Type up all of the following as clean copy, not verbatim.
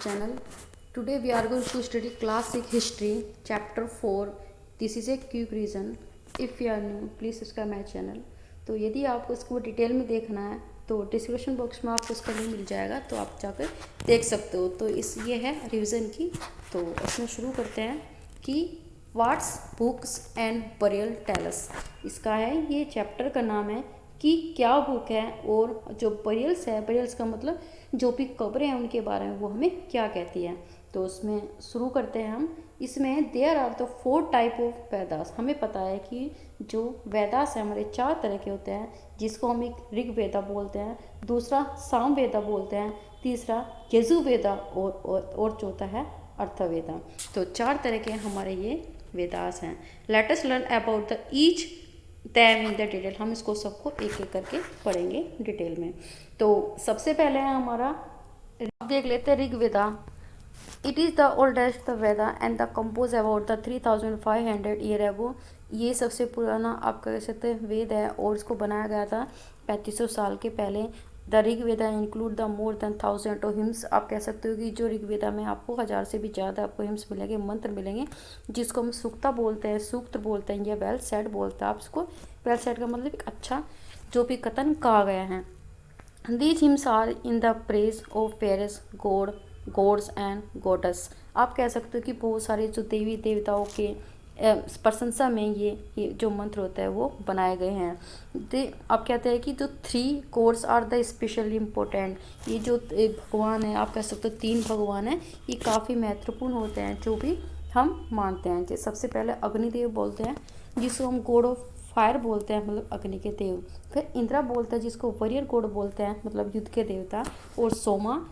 channel. Today we are going to study classic history chapter 4. This is a quick reason. If you are new, please subscribe my channel. तो यदि आपको इसको detail में देखना है तो डिस्क्रिप्शन बॉक्स में आपको इसका लिंक मिल जाएगा, तो आप जाकर देख सकते हो। तो ये है रिवीजन की। तो इसमें शुरू करते हैं कि what's books and burial tell us. इसका है, ये चैप्टर का नाम है कि क्या बुक है, और जो बरियल्स है, बरियल्स का मतलब जो भी कब्रें हैं उनके बारे में वो हमें क्या कहती है। तो उसमें शुरू करते हैं हम। इसमें there are the 4 type of Vedas. हमें पता है कि जो वेदास है हमारे 4 तरह के होते हैं, जिसको हम एक ऋग वेदा बोलते हैं, दूसरा साम वेदा बोलते हैं, तीसरा यजुर्वेदा और चौथा है अर्थवेदा। तो 4 तरह के हमारे ये वेदास हैं। Let us learn about the each them in the detail. हम इसको सबको एक एक करके पढ़ेंगे डिटेल में। तो सबसे पहले है हमारा, देख लेते हैं Rigveda. It is the oldest the Veda and the compose about the 3500 year ago. ये सबसे पुराना आप कह सकते हैं वेद है, और इसको बनाया गया था 3500 साल के पहले। The Rigveda include the more than 1000 hymns. आप कह सकते हो कि जो ऋग्वेदा में आपको 1000 से भी ज़्यादा आपको हिम्स मिलेंगे, मंत्र मिलेंगे, जिसको हम सूक्ता बोलते हैं, सूक्त बोलते हैं, या वेल सेड बोलते हैं। आप इसको वेल सेड का मतलब एक अच्छा जो भी कथन कहा गया है। These hymns are in the praise of various gods and goddess. आप कह सकते हो कि बहुत सारे जो देवी देवताओं के प्रशंसा में ये जो मंत्र होता है वो बनाए गए हैं। आप कहते हैं कि जो 3 gods are the specially important. ये जो भगवान है, आप कह सकते हो 3 भगवान हैं, ये काफ़ी महत्वपूर्ण होते हैं जो भी हम मानते हैं। जैसे सबसे पहले अग्निदेव बोलते हैं, जिसको हम गॉड ऑफ फायर बोलते हैं, मतलब अग्नि के देव। फिर इंद्रा बोलते हैं, जिसको वॉरियर गॉड बोलते हैं, मतलब युद्ध के देवता। और सोमा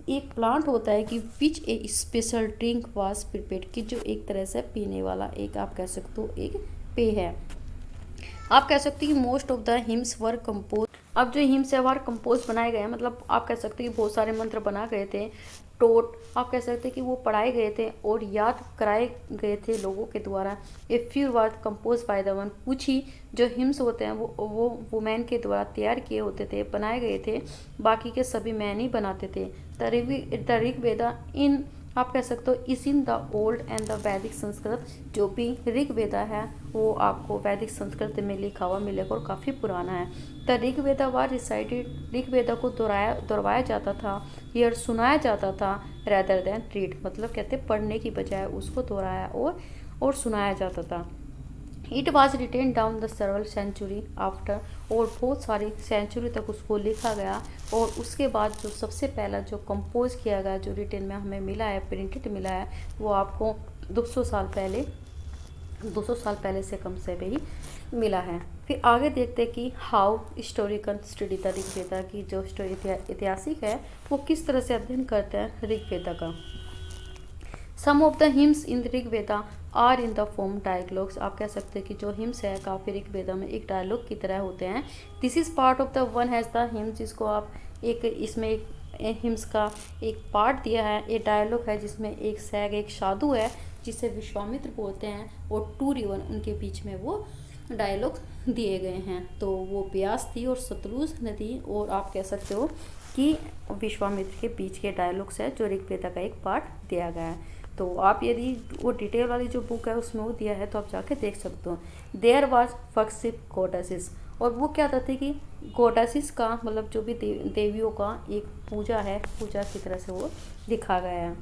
एक प्लांट होता है कि विच ए स्पेशल ड्रिंक वाज प्रिपेयर्ड, कि जो एक तरह से पीने वाला एक आप कह सकते हो एक पेय है। आप कह सकते हो कि most of the hymns were compose. अब जो हिम्स है वर कंपोज बनाए गए हैं, मतलब आप कह सकते हो कि बहुत सारे मंत्र बना गए थे। टोट आप कह सकते हैं कि वो पढ़ाए गए थे और याद कराए गए थे लोगों के द्वारा। A few were compose by the one. कुछ ही जो हिम्स होते हैं वो वुमेन के द्वारा तैयार किए होते थे, बनाए गए थे। बाकी के सभी मैन ही बनाते थे। द ऋग्वेदा इन आप कह सकते हो is in the old and the वैदिक संस्कृत। जो भी ऋग्वेदा है वो आपको वैदिक संस्कृत में लिखा हुआ मिलेगा और काफ़ी पुराना है। The Rigveda was recited. Rigveda को दोहराया जाता था, या सुनाया जाता था, रेदर देन रीड, मतलब कहते पढ़ने की बजाय उसको दोहराया और सुनाया जाता था। It was written down the several century after, और बहुत सारी सेंचुरी तक उसको लिखा गया। और उसके बाद जो सबसे पहला जो कंपोज किया गया, जो रिटेन में हमें मिला है, प्रिंटेड मिला है, वो आपको 200 साल पहले से कम से भी मिला है। फिर आगे देखते हैं कि how historical study the Rigveda, की जो ऐतिहासिक है वो किस तरह से अध्ययन करते हैं ऋग्वेदा का। Some of the hymns in Rigveda are in the form dialogues. आप कह सकते हैं कि जो हिम्स है काफ़ी ऋग्वेदा में एक डायलॉग की तरह होते हैं। This is part of the one has the hymns, जिसको आप एक इसमें एक हिम्स का एक पार्ट दिया है। ये डायलॉग है जिसमें एक सैग, एक साधु है जिसे विश्वामित्र बोलते हैं, और 2 रिवर उनके बीच में वो डायलॉग दिए गए हैं। तो वो ब्यास थी और सतलुज नदी, और आप कह सकते हो कि विश्वामित्र के बीच के डायलॉग्स है जो ऋग्वेदा का एक पार्ट दिया गया है। तो आप यदि वो डिटेल वाली जो बुक है उसमें वो दिया है तो आप जाके देख सकते हो। देयर वाज वर्शिप गॉडेसेस, और वो क्या कहते हैं कि गॉडेसेस का मतलब जो भी देवियों का एक पूजा है, पूजा की तरह से वो दिखा गया है।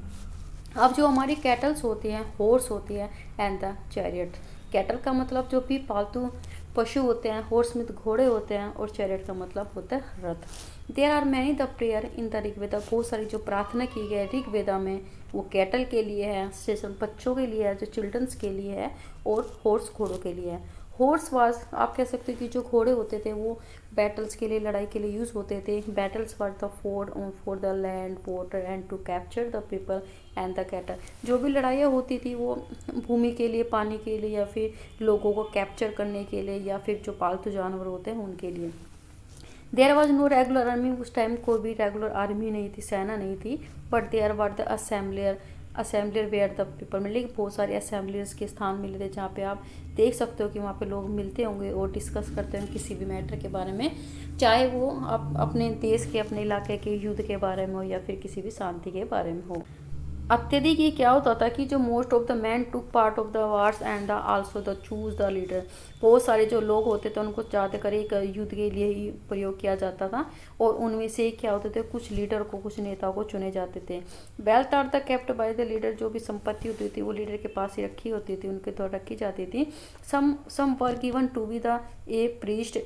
अब जो हमारी कैटल्स होती हैं, हॉर्स होती है, एंड द चैरियट। कैटल का मतलब जो भी पालतू पशु होते हैं, हॉर्स में घोड़े होते हैं, और चैरियट का मतलब होता है रथ। There are many the prayer in the Rigveda. बहुत सारी जो प्रार्थना की गई ऋग्वेदा में वो कैटल के लिए है, स्टेशन बच्चों के लिए है, जो चिल्ड्रंस के लिए है, और हॉर्स घोड़ों के लिए है। हॉर्स वाज आप कह सकते हो कि जो घोड़े होते थे वो बैटल्स के लिए, लड़ाई के लिए यूज़ होते थे। Battles were the for the land water and to capture the people and the cattle. जो भी लड़ाइयाँ होती थी वो भूमि के लिए, पानी के लिए, या फिर लोगों को कैप्चर करने के लिए, या फिर जो पालतू जानवर होते हैं उनके लिए। There was no regular army. उस टाइम कोई भी रेगुलर आर्मी नहीं थी, सेना नहीं थी, but there were the assemblies assembly where the people, मिले कि बहुत सारे असेंबलीज के स्थान मिले थे जहाँ पे आप देख सकते हो कि वहाँ पे लोग मिलते होंगे और डिस्कस करते हैं किसी भी मैटर के बारे में, चाहे वो अपने देश के, अपने इलाके के युद्ध के बारे में हो या फिर किसी भी शांति के बारे में हो। अत्यधिक ये क्या होता था कि जो most of the man took part of the wars and the also the choose the leader, बहुत सारे जो लोग होते थे उनको ज़्यादातर एक युद्ध के लिए ही प्रयोग किया जाता था और उनमें से क्या होते थे, कुछ लीडर को, कुछ नेताओं को चुने जाते थे। Wealth are the kept by the leader, जो भी संपत्ति होती थी वो लीडर के पास ही रखी होती थी, उनके द्वारा रखी जाती थी। Some were given to be the a priest,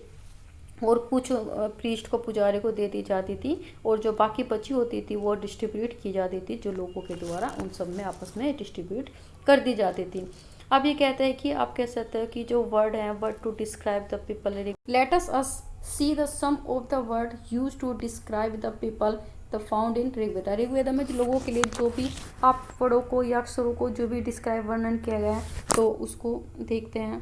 और कुछ प्रीस्ट को, पुजारी को दे दी जाती थी और जो बाकी बची होती थी वो डिस्ट्रीब्यूट की जाती थी, जो लोगों के द्वारा उन सब में आपस में डिस्ट्रीब्यूट कर दी जाती थी। अब ये कहते हैं कि आप कह सकते हो कि जो वर्ड है, word to describe the people, let us see the some of the word use to describe the people the found in Rigveda. Rigveda में जो लोगों के लिए जो भी आप वर्डों को या अक्षरों को जो भी डिस्क्राइब, वर्णन किया गया है, तो उसको देखते हैं।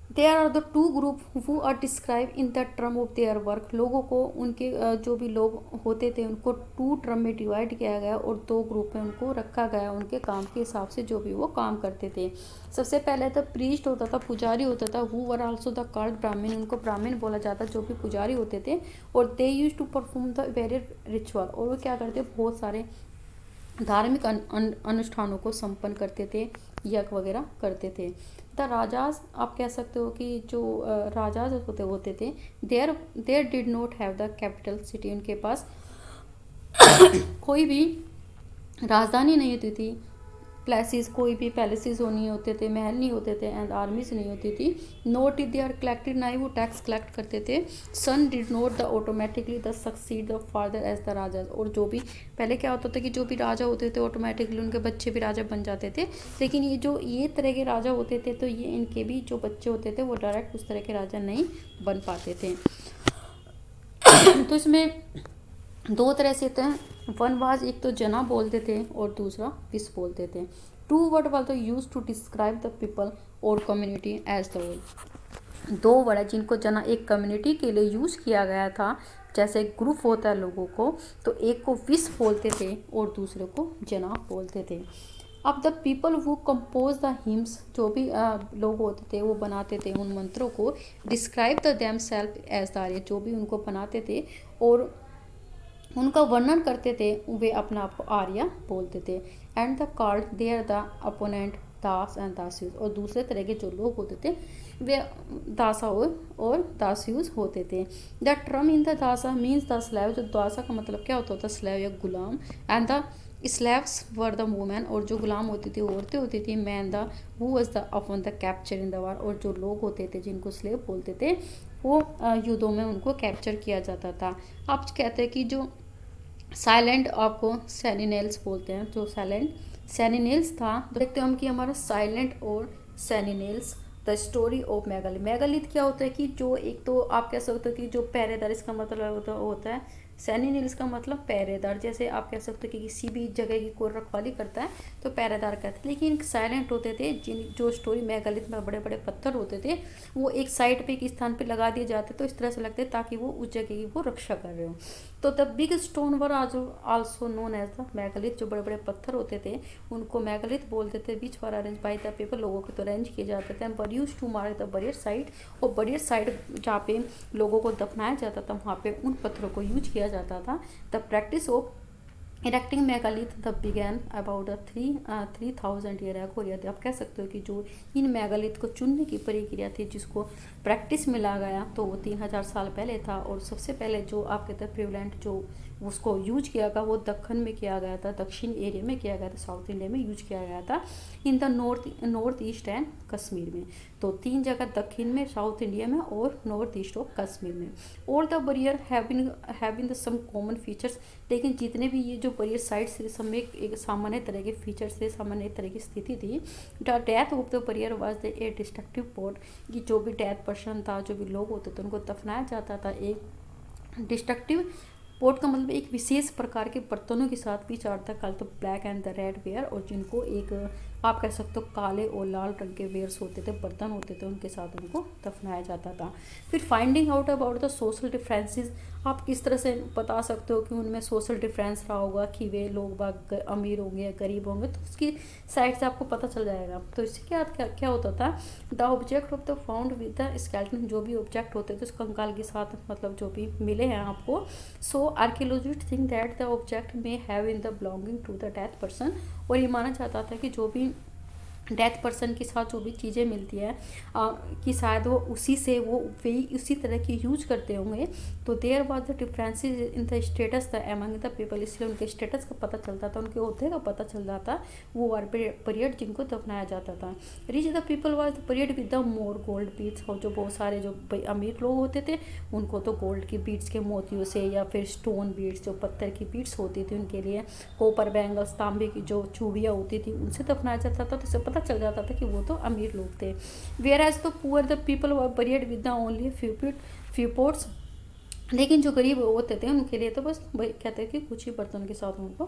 There are the two group who are describe in the term of their work, लोगों को, उनके जो भी लोग होते थे उनको टू टर्म में डिवाइड किया गया और दो ग्रुप में उनको रखा गया उनके काम के हिसाब से, जो भी वो काम करते थे। सबसे पहले तो प्रीस्ट होता था, पुजारी होता था, who were also the called ब्राह्मण, उनको ब्राह्मण बोला जाता, जो भी पुजारी होते थे, और they use to perform the various ritual, और वो क्या करते, बहुत सारे धार्मिक अनुष्ठानों को संपन्न करते थे, यज्ञ वगैरह करते थे। द राजाज, आप कह सकते हो कि जो राजाज होते थे, their did not have the capital city, उनके पास कोई भी राजधानी नहीं होती थी, प्लेसेस, कोई भी पैलेसेस नहीं होते थे, महल नहीं होते थे, एंड आर्मीज नहीं होती थी। नोट दे आर कलेक्टेड, ना ही वो टैक्स कलेक्ट करते थे। Son did not the automatically the succeed the father as the raja, और जो भी पहले क्या होता था कि जो भी राजा होते थे ऑटोमेटिकली उनके बच्चे भी राजा बन जाते थे, लेकिन ये तरह के राजा होते थे तो ये इनके भी जो बच्चे होते थे वो डायरेक्ट उस तरह के राजा नहीं बन पाते थे। तो इसमें दो तरह से थे, वन वाज, एक तो जना बोलते थे और दूसरा विस बोलते थे। Two word was use to describe the people और कम्युनिटी एज द होल, दो वर्ड है जिनको जना एक कम्युनिटी के लिए यूज किया गया था, जैसे ग्रुप होता है लोगों को, तो एक को विस बोलते थे और दूसरे को जना बोलते थे। अब द पीपल वो कंपोज द हिम्स, जो भी लोग होते थे वो बनाते थे उन मंत्रों को, describe the them self as the Arya, जो भी उनको बनाते थे और उनका वर्णन करते थे, वे अपने आप को आर्य बोलते थे। And the called their the opponent Das and Dasyus, और दूसरे तरह के जो लोग होते थे वे दासा और दास्यूज होते थे। The term in the Dasa means the slave, जो दासा का मतलब क्या होता था, स्लेव या गुलाम, and the slaves were the women, और जो गुलाम होती थी औरतें होती थी, man the who was the often the capture in the war, और जो लोग होते थे जिनको स्लेव बोलते थे वो युद्धों में उनको कैप्चर किया जाता था। आप कहते हैं कि जो साइलेंट, आपको सेनिनेल्स बोलते हैं, जो साइलेंट सेनिनेल्स था, तो देखते हैं हम कि हमारा साइलेंट और sentinels. The story of megalith, megalith क्या होता है कि जो एक तो आप कह सकते हो कि जो पहरेदार, इसका मतलब होता है सेनिनेल्स का मतलब पहरेदार, जैसे आप कह सकते हो कि किसी भी जगह की कोई रखवाली करता है तो पहरेदार कहते हैं। लेकिन साइलेंट होते थे, जो स्टोरी मेगालिथ में बड़े बड़े पत्थर होते थे वो एक साइड पे, एक स्थान पे लगा दिए जाते, तो इस तरह से लगते ताकि वो उस जगह की वो रक्षा कर रहे हो। तो the big stone were also known as the megalith, जो बड़े बड़े पत्थर होते थे उनको मेगालिथ बोलते थे। Beach for arrange by the people, लोगों के तो अरेंज किए जाते थे। Were use to mark the burial side, और बरियर साइड जहाँ पे लोगों को दफनाया जाता था वहाँ पे उन पत्थरों को यूज किया जाता था। The practice of erecting megalith the began about 3000 year ago. यदि आप कह सकते हो कि जो इन मेगालिथ को चुनने की प्रक्रिया थी जिसको प्रैक्टिस में ला गया, तो वो 3000 साल पहले था। और सबसे पहले जो आप कहते हैं प्रिवलेंट जो उसको यूज किया गया वो दक्कन में किया गया था, दक्षिण एरिया में किया गया था, साउथ इंडिया में यूज किया गया था, in the north east and Kashmir में। तो 3 जगह, दक्षिण में, साउथ इंडिया में और नॉर्थ ईस्ट ऑफ कश्मीर में। और the burial have been the some common features, लेकिन जितने भी ये जो बरियर साइट्स थे सब में एक सामान्य तरह के फीचर्स थे, सामान्य तरह की स्थिति थी। The death of the barrier was the A destructive pot, कि जो भी डेथ पर्सन था, जो भी लोग होते थे उनको दफनाया जाता था एक डिस्ट्रक्टिव पोट का मतलब एक विशेष प्रकार के बर्तनों के साथ भी चारता कल तो black and the red ware, और जिनको एक आप कह सकते हो काले और लाल रंग के वेयर्स होते थे, बर्तन होते थे, उनके साथ उनको दफनाया जाता था। फिर finding out about the social differences, आप किस तरह से बता सकते हो कि उनमें सोशल डिफरेंस रहा होगा, कि वे लोग बाग अमीर होंगे या गरीब होंगे, तो उसकी साइड से आपको पता चल जाएगा। तो इससे क्या क्या, क्या होता था, the object of the found with the skeleton, जो भी ऑब्जेक्ट होते थे उस कंकाल के साथ, मतलब जो भी मिले हैं आपको, so archaeologist think that the object may have in the belonging to the death person, और ये माना जाता था कि जो भी डेथ पर्सन के साथ जो भी चीज़ें मिलती है कि शायद वो उसी से वो वही उसी तरह की यूज करते होंगे। तो there was the differences in the status the among the people, इसलिए उनके स्टेटस का पता चलता था, उनके ओहदे का पता चल जाता, वो वार पीरियड जिनको दफनाया जाता था। Rich the people was the period with the more gold beads, और जो बहुत सारे जो अमीर लोग होते थे उनको तो गोल्ड की बीट्स के मोतियों से, या फिर स्टोन बीट्स जो पत्थर की बीट्स होती थी उनके लिए, कॉपर बैंगल्स तांबे की जो चूड़ियाँ होती थी उनसे दफनाया जाता था। तो पता चल जाता था कि वो तो अमीर लोग थे। Where as to poor the people were buried with the only few pots, लेकिन जो गरीब होते थे उनके लिए तो बस कहते हैं कि कुछ ही बर्तन के साथ उनको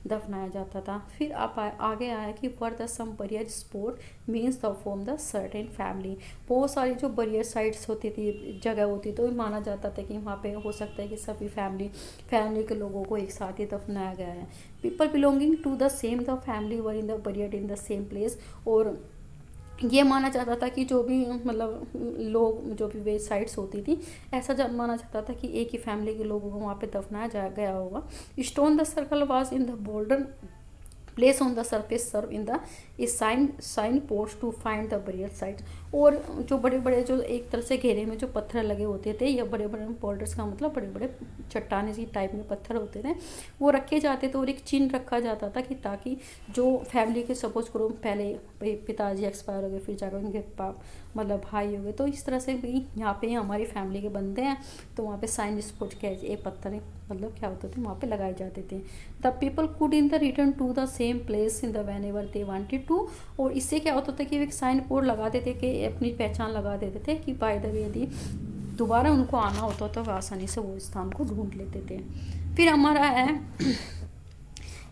दफनाया जाता था। फिर आप आगे आया कि for the some burial spot means the form the certain family, बहुत सारी जो बरियर साइट्स होती थी, जगह होती, तो माना जाता था कि वहाँ पे हो सकता है कि सभी फैमिली के लोगों को एक साथ ही दफनाया गया है। People belonging to the same the family were in the buried in the same place, और ये माना जाता था कि जो भी मतलब लोग जो भी वे साइट्स होती थी, ऐसा जब माना जाता था कि एक ही फैमिली के लोगों को वहाँ पे दफनाया जा गया होगा। Stone the circle was in the boulder place on the surface serve in the sign post to find the burial site, और जो बड़े बड़े जो एक तरह से घेरे में जो पत्थर लगे होते थे, या बड़े बड़े बोल्डर्स का मतलब बड़े बड़े चट्टाने सी टाइप में पत्थर होते थे, वो रखे जाते थे, और एक चिन्ह रखा जाता था कि ताकि जो फैमिली के सपोज करो पहले पिताजी एक्सपायर हो गए, फिर जाकर उनके मतलब भाई हो गए, तो इस तरह से भी यहाँ पे हमारी फैमिली के बंदे हैं, तो वहाँ पे साइन स्पॉट के एक पत्थर मतलब क्या होते थे वहाँ पे लगाए जाते थे। The people could in the return to the same place in the when ever they wanted to, और इससे क्या होता था कि एक साइन बोर्ड लगा देते कि अपनी पहचान लगा देते थे कि बाय द वे यदि दोबारा उनको आना होता तो आसानी से वो स्थान को ढूंढ लेते थे। फिर हमारा है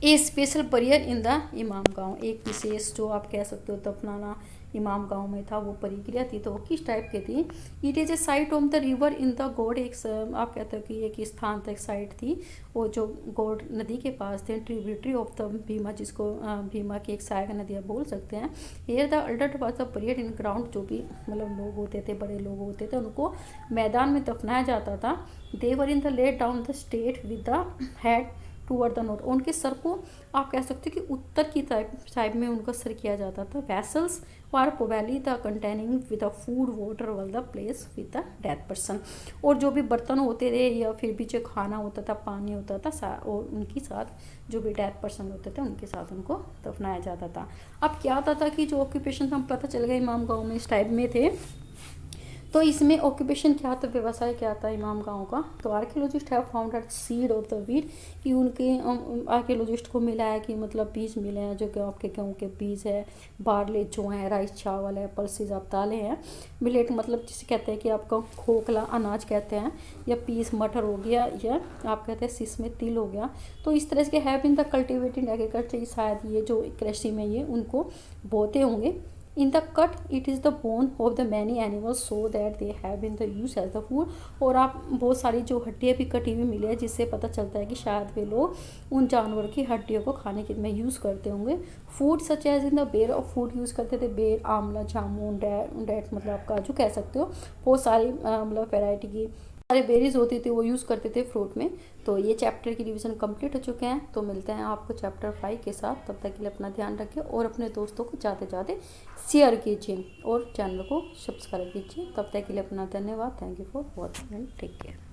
ए स्पेशल बरियर इन द इमाम गांव, एक विशेष जो आप कह सकते हो दफनाना इमाम गांव में था, वो प्रक्रिया थी, तो वो किस टाइप की थी। It is a site of the river in the गोड, एक आप कहते हो कि एक स्थान तक साइट थी, वो जो गोड नदी के पास थे, ट्रिब्यूटरी ऑफ द भीमा, जिसको भीमा की एक सहायक नदी आप बोल सकते हैं। Here the older was the period in ground, जो भी मतलब लोग होते थे, बड़े लोग होते थे, उनको मैदान में दफनाया जाता था। They were in the laid down the state with the head toward the north, उनके सर को आप कह सकते हो कि उत्तर की साइड में उनका सर किया जाता था। Vessels were probably the containing with the food water wall the place with the death person, और जो भी बर्तन होते थे या फिर भी जो खाना होता था, पानी होता था, और उनके साथ जो भी डेथ पर्सन होते थे उनके साथ उनको दफनाया जाता था। अब क्या होता था कि जो ऑक्यूपेशन हम पता चल गया इमाम गाँव में इस टाइप में थे, तो इसमें ऑक्यूपेशन क्या था, व्यवसाय क्या था इमाम गाँव का। तो archaeologist have found that seed of the wheat, कि उनके आर्कियोलॉजिस्ट को मिला है कि मतलब बीज मिले हैं जो कि आपके गेहूँ के बीज है, बार्ले जो है, राइस चावल है, पल्सेज आप दालें हैं, मिलेट मतलब जिसे कहते हैं कि आपका खोखला अनाज कहते हैं, या पीस मटर हो गया, या आप कहते हैं सिस में तिल हो गया। तो इस तरह के have in the cultivated agriculture, शायद ये जो कृषि में ये उनको बोते होंगे। In the cut, it is the bone of the many animals so that they have been the use as the food, और आप बहुत सारी जो हड्डियाँ भी कटी हुई मिली है, जिससे पता चलता है कि शायद वे लोग उन जानवर की हड्डियों को खाने के में यूज़ करते होंगे। Food such as in the ber, और फूड यूज़ करते थे बेर, आंवला, जामुन, डेट मतलब आप काजू कह सकते हो, बहुत सारी मतलब वेराइटी की सारे बेरीज होती थी वो यूज़ करते थे फ्रूट में। तो ये चैप्टर की रिवीजन कंप्लीट हो चुके हैं, तो मिलते हैं आपको चैप्टर 5 के साथ। तब तक के लिए अपना ध्यान रखिए और अपने दोस्तों को ज़्यादा से ज़्यादा शेयर कीजिए और चैनल को सब्सक्राइब कीजिए। तब तक के लिए अपना धन्यवाद। Thank you for watching and take care.